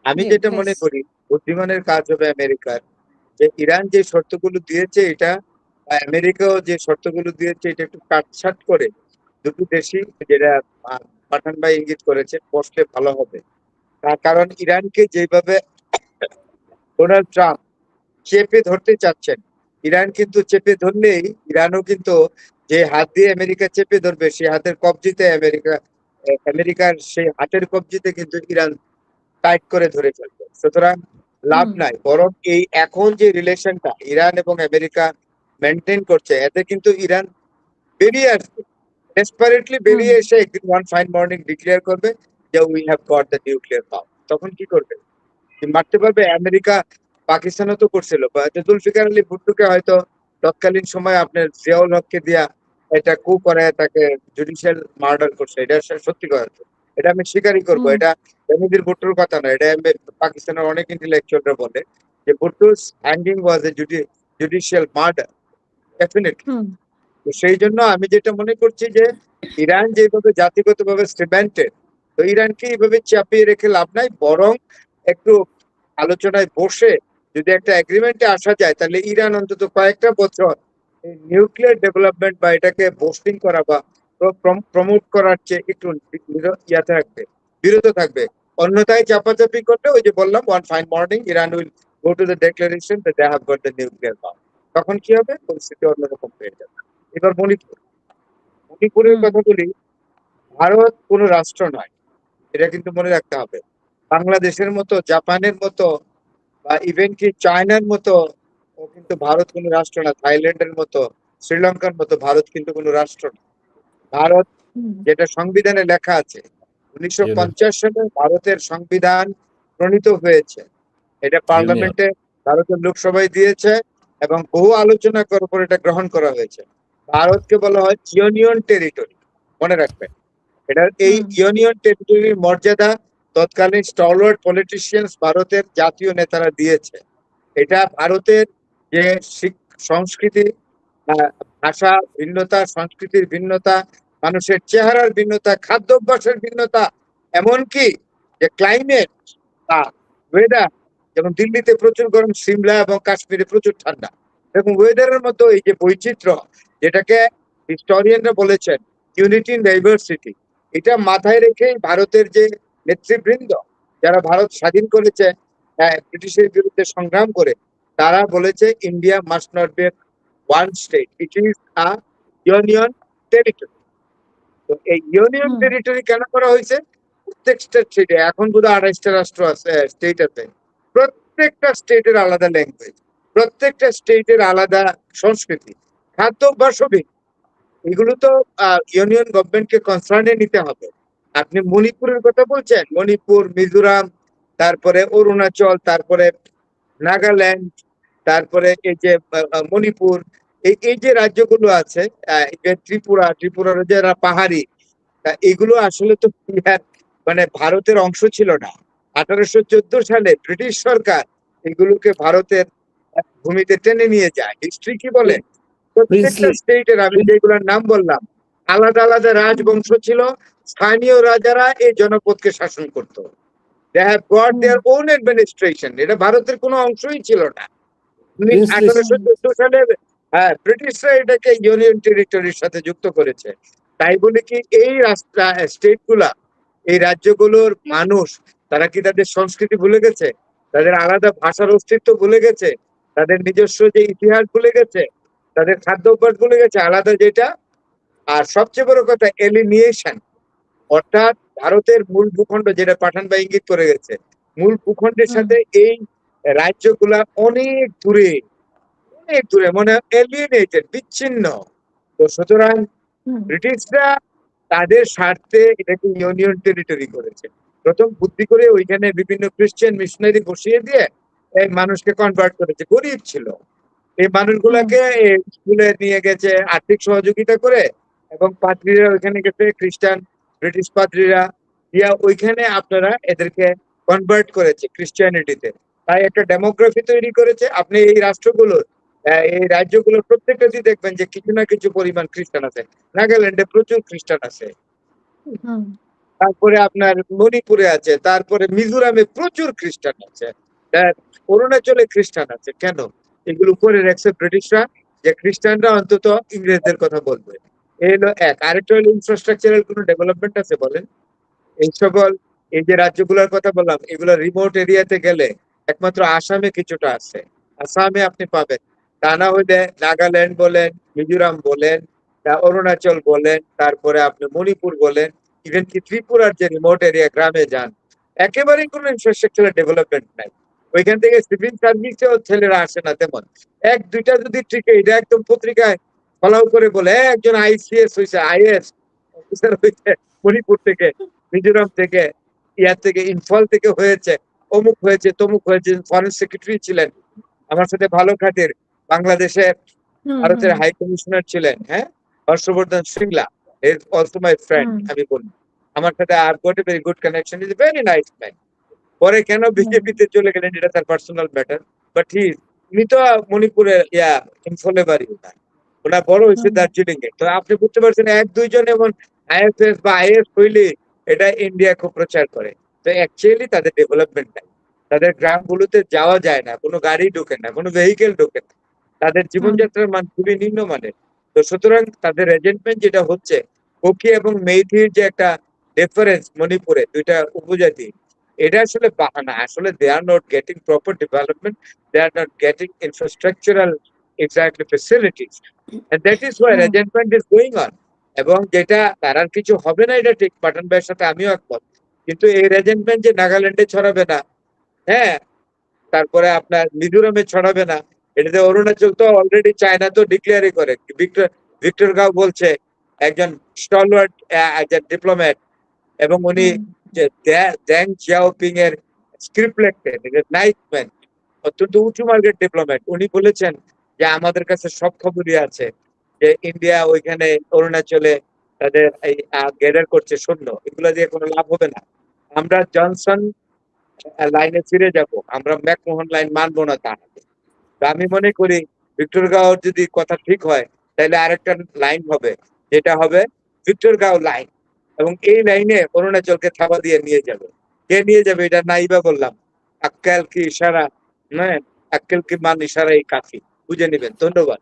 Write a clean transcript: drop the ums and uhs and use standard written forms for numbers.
আমি জি, যেটা বেশ। মনে করি বুদ্ধিমানের কাজ হবে আমেরিকার, যে ইরান যে শর্তগুলো দিয়েছে এটা, আমেরিকাও যে শর্তগুলো দিয়েছে এটা একটু কাটছাট করে দুটো দেশই, যেটা আহ, পাঠান ভাই ইঙ্গিত করেছে, বসলে ভালো হবে। তার কারণ ইরানকে যেভাবে ডোনাল্ড ট্রাম্প চেপে ধরতে চাচ্ছেন, ইরান কিন্তু চেপে ধরলেই ইরানও কিন্তু যে হাত দিয়ে আমেরিকা চেপে ধরবে সেই হাতের কবজিতে আমেরিকার সেই হাতের কবজিতে কিন্তু ইরান টাইট করে ধরে ফেলবে। সুতরাং লাভ হুম, নাই, বরং এই এখন যে রিলেশনটা ইরান এবং আমেরিকা মেনটেন করছে, এতে কিন্তু ইরান বেরিয়ে আসবে, ডেসপারেটলি হুম, বেরিয়ে এসে একদিন ওয়ান ফাইন মর্নিং ডিক্লেয়ার করবে যে we have got the nuclear power. তখন কি করবে? কি মারতে পারবে? আমেরিকা পাকিস্তানও তো করছিল, বা যে জুলফিকার আলী ভুট্টোকে হয়তো তৎকালীন সময় আপনার জিয়াউল হককে দিয়া এটা কু করে তাকে জুডিশিয়াল মার্ডার করছে, এটা সত্যি কথা। এটা আমি স্বীকারই করবো, হুম, এটা বেনজির ভুট্টোর কথা না, এটা পাকিস্তানের অনেক ইন্টেলেকচুয়ালরা বলে যে Bhutto's hanging was a judicial murder, definitely. Hmm, তো সেই জন্য আমি যেটা মনে করছি যে ইরান যেভাবে জাতিগতভাবে সিমেন্টেড, তো ইরানকে এইভাবে চাপিয়ে রেখে লাভ নাই, বরং একটু আলোচনায় বসে যদি একটা এগ্রিমেন্টে আসা যায়, তাহলে ইরান অন্তত কয়েকটা বছর এই নিউক্লিয়ার ডেভেলপমেন্ট বা এটাকে বোস্টিং করা বা প্রমোট করার চেয়ে একটু ইয়া থাকবে, বিরত থাকবে। অন্যথায় চাপাচাপি করলে ওই যে বললাম one fine morning Iran will go to the declaration that they have got the nuclear power. তখন কি হবে? পরিস্থিতি অন্যরকম হয়ে যাবে। এবার মণিপুরের হুম, কথা বলি। ভারত কোনো রাষ্ট্র নয়, এটা কিন্তু মনে রাখতে হবে। বাংলাদেশের মতো, জাপানের মতো, বা ইভেন কি চায়নার মতো ও কিন্তু ভারত কোনো রাষ্ট্র না, থাইল্যান্ডের মতো, শ্রীলঙ্কার মতো ভারত কিন্তু কোনো রাষ্ট্র না। ভারত, হুম, যেটা সংবিধানে লেখা আছে, উনিশশো ইউনিয়ন পঞ্চাশ সালে ভারতের সংবিধান প্রণীত হয়েছে। এটা ইউনিয়ন পার্লামেন্টে ভারতের লোকসভায় দিয়েছে এবং বহু আলোচনা করার পর এটা গ্রহণ করা হয়েছে। ভারতকে বলা হয় ইউনিয়ন টেরিটরি, মনে রাখবেন। এটা এই হুম, ইউনিয়ন টেরিটরির মর্যাদা তৎকালীন স্টলওয়ার্ড পলিটিশিয়ানস ভারতের জাতীয় নেতারা দিয়েছে। এটা ভারতের যে সংস্কৃতি, আহ, ভাষা ভিন্নতা, সংস্কৃতির ভিন্নতা, মানুষের চেহারার ভিন্নতা, খাদ্যাভ্যাসের ভিন্নতা, এমনকি যে ক্লাইমেট বা ওয়েদার, যেমন দিল্লিতে প্রচুর গরম, সিমলা এবং কাশ্মীরে প্রচুর ঠান্ডা, এবং ওয়েদারের মতো এই যে বৈচিত্র্য, যেটাকে হিস্টোরিয়ানরা বলেছেন ইউনিটি ইন ডাইভার্সিটি, এটা মাথায় রেখে ভারতের যে নেতৃবৃন্দ যারা ভারত স্বাধীন করেছে ব্রিটিশের বিরুদ্ধে সংগ্রাম করে, তারা বলেছে India must not be one state, it is a union territory. তো এই ইউনিয়ন হুম, টেরিটরি কেন করা হয়েছে? প্রত্যেকটা স্টেটে এখন বোধহয় 28টা রাষ্ট্র আছে, স্টেট আছে, প্রত্যেকটা স্টেটের আলাদা ল্যাঙ্গুয়েজ, প্রত্যেকটা স্টেটের আলাদা সংস্কৃতি, খাদ্যাভ্যাসও ভিন্ন। এগুলো তো ইউনিয়ন গভর্নমেন্টকে কনসার্নে নিতে হবে। আপনি মণিপুরের কথা বলছেন, মণিপুর, মিজোরাম, তারপরে অরুণাচল, তারপরে নাগাল্যান্ড, তারপরে এই যে মণিপুর, এই যে রাজ্যগুলো আছে, এই যে ত্রিপুরার যারা পাহাড়ি, তা এগুলো আসলে তো মানে ভারতের অংশ ছিল না। 1814 সালে ব্রিটিশ সরকার এগুলোকে ভারতের ভূমিতে টেনে নিয়ে যায়। হিস্ট্রি কি বলে? প্রত্যেকটা প্রিন্সলি স্টেটের আমি যেগুলোর নাম বললাম, আলাদা আলাদা রাজবংশ ছিল, স্থানীয় রাজারা এই জনপদকে শাসন করত। They have got hmm, their own administration, এটা ভারতের কোনো অংশই ছিল না। প্রিন্সলি 1814 সালে ব্রিটিশরা এটাকে ইউনিয়ন টেরিটরির সাথে যুক্ত করেছে। তাই বলে কি এই রাস্তা স্টেট গুলা, এই রাজ্যগুলোর মানুষ, তারা কি তাদের সংস্কৃতি ভুলে গেছে? তাদের আলাদা ভাষার অস্তিত্ব ভুলে গেছে? তাদের নিজস্ব যে ইতিহাস ভুলে গেছে? তাদের খাদ্য অভ্যাস ভুলে গেছে আলাদা যেটা? আর সবচেয়ে বড় কথা এলিনিয়েশন, অর্থাৎ ভারতের মূল ভূখণ্ড, যেটা পাঠান বা ইঙ্গিত করে গেছে, মূল ভূখণ্ডের হুম, সাথে এই রাজ্যগুলা অনেক দূরে, অনেক দূরে, মানে এলিয়েনেটেড, বিচ্ছিন্ন। তো সুতরাং হুম, ব্রিটিশরা তাদের স্বার্থে এটাকে ইউনিয়ন টেরিটরি করেছে। প্রথম বুদ্ধি করে ওইখানে বিভিন্ন খ্রিস্টান মিশনারি বসিয়ে দিয়ে এই মানুষকে কনভার্ট করেছে, গরিব ছিল। এই হুম, মানুষগুলাকে স্কুলে নিয়ে গেছে আর্থিক সহযোগিতা করে, এবং পাদ্রীরা ওইখানে গেছে, খ্রিস্টান ব্রিটিশ পাদ্রীরা ইয়া ওইখানে আপনারা এদেরকে কনভার্ট করেছে ক্রিশ্চিয়ানিটিতে। তাই একটা ডেমোগ্রাফি তৈরি করেছে। আপনি এই রাষ্ট্রগুলোর, এই রাজ্যগুলোর প্রত্যেকটাতেই দেখবেন যে কিছু না কিছু পরিমাণ খ্রিস্টান আছে। নাগাল্যান্ডে প্রচুর খ্রিস্টান আছে। হুম। তারপরে আপনার মণিপুরে আছে, তারপরে মিজোরামে প্রচুর খ্রিস্টান আছে, অরুণাচলে খ্রিস্টান আছে। কেন? এগুলো করে রাখছে ব্রিটিশরা, যে খ্রিস্টানরা অন্তত ইংরেজদের কথা বলবে। এই হলো এক। আরেকটা হলো ইনফ্রাস্ট্রাকচারাল কোনো ডেভেলপমেন্ট আছে বলেন? এই সকল, এই যে রাজ্যগুলোর কথা বললাম, এগুলো রিমোট এরিয়াতে গেলে একমাত্র আসামে কিছুটা আছে, আসামে আপনি পাবেন। তা না হইলে নাগাল্যান্ড বলেন, মিজোরাম বলেন, অরুণাচল বলেন, তারপরে আপনি মণিপুর বলেন, ইভেন কি ত্রিপুরার যে রিমোট এরিয়া, গ্রামে যান, একেবারেই কোনো ইনফ্রাস্ট্রাকচারাল ডেভেলপমেন্ট নাই। ওইখান থেকে সিভিল সার্ভিসেও ছেলেরা আসে না তেমন। এক দুইটা যদি ট্রিকে, এটা একদম পত্রিকায় ফলাও করে বলে, একজন আইসিএস হয়েছে, আইএস অফিসার হয়েছে মণিপুর থেকে, মিজোরাম থেকে, ইয়ার থেকে, ইম্ফল থেকে হয়েছে, অমুক হয়েছে, তমুক হয়েছে, ফরেন সেক্রেটারি ছিলেন, আমার সাথে ভালো খাতির, বাংলাদেশে হুম ভারতের হুম হাই কমিশনার ছিলেন, হ্যাঁ, Harshvardhan Shringla, is also my friend, hmm আমি বলি। আমার সাথে আর got a very good connection, is very nice man. পরে কেন হুম বিজেপিতে চলে গেলেন, এটা তার পার্সোনাল ম্যাটার, বাট উনি তো মণিপুরে, ইম্ফলে বাড়ি ওনার, ওনার বড় হয়েছে হুম দার্জিলিং এ। তো আপনি বুঝতে পারছেন, এক দুইজন এমন আইএফএস বা আইএস হইলে এটা ইন্ডিয়া খুব প্রচার করে। তো অ্যাকচুয়ালি তাদের ডেভেলপমেন্ট নাই, তাদের গ্রামগুলোতে যাওয়া যায় না, কোনো গাড়ি ঢোকে না, কোনো ভেহিকেল ঢোকে না, তাদের হুম জীবনযাত্রার মান খুবই নিম্নমানের। তো সুতরাং তাদের রেজেন্টমেন্ট যেটা হচ্ছে, কুকি এবং মেইথির যে একটা ডিফারেন্স মণিপুরে, দুইটা উপজাতি, এটা আসলে বাহানা। আসলে they are not getting proper development, they are not getting infrastructural exactly facilities, and that is why hmm resentment is going on. এবং যেটা তার আর কিছু হবে না, এটা ঠিক, পাঠান ভাইয়ের সাথে আমিও একমত। কিন্তু এই রেজেন্টমেন্ট যে নাগাল্যান্ডে ছড়াবে না, হ্যাঁ, তারপরে আপনার মিজোরামে ছড়াবে না, এটাতে অরুণাচল তো অলরেডি, চায়না তো ডিক্লেয়ারই করে। ভিক্টর ভিক্টর গাও বলছে, একজন স্টলওয়ার্ড, একজন ডিপ্লোম্যাট, এবং উনি হুম যে ড্যাং জিয়াওপিং এর স্ক্রিপ্ট লেখতেন, নাইস ম্যান, অত্যন্ত উঁচু মার্গের ডিপ্লোম্যাট, উনি বলেছেন যে আমাদের কাছে সব খবরই আছে যে ইন্ডিয়া ওইখানে অরুণাচলে তাদের এই গ্যাদার করছে সৈন্য, এগুলো দিয়ে কোনো লাভ হবে না, আমরা জনসন লাইনে ফিরে যাব, আমরা ম্যাকমোহন লাইন মানবো না তা। তো আমি মনে করি ভিক্টর গাঁওর যদি কথা ঠিক হয়, তাহলে আরেকটা লাইন হবে, যেটা হবে ভিক্টর গাঁও লাইন, এবং এই লাইনে অরুণাচলকে থাবা দিয়ে নিয়ে যাবে। কে নিয়ে যাবে এটা নাইবা বললাম, আক্কেল কি ইশারা, হ্যাঁ, আক্কেল কি মান ইশারা, এই কাফি, বুঝে নিবেন। ধন্যবাদ।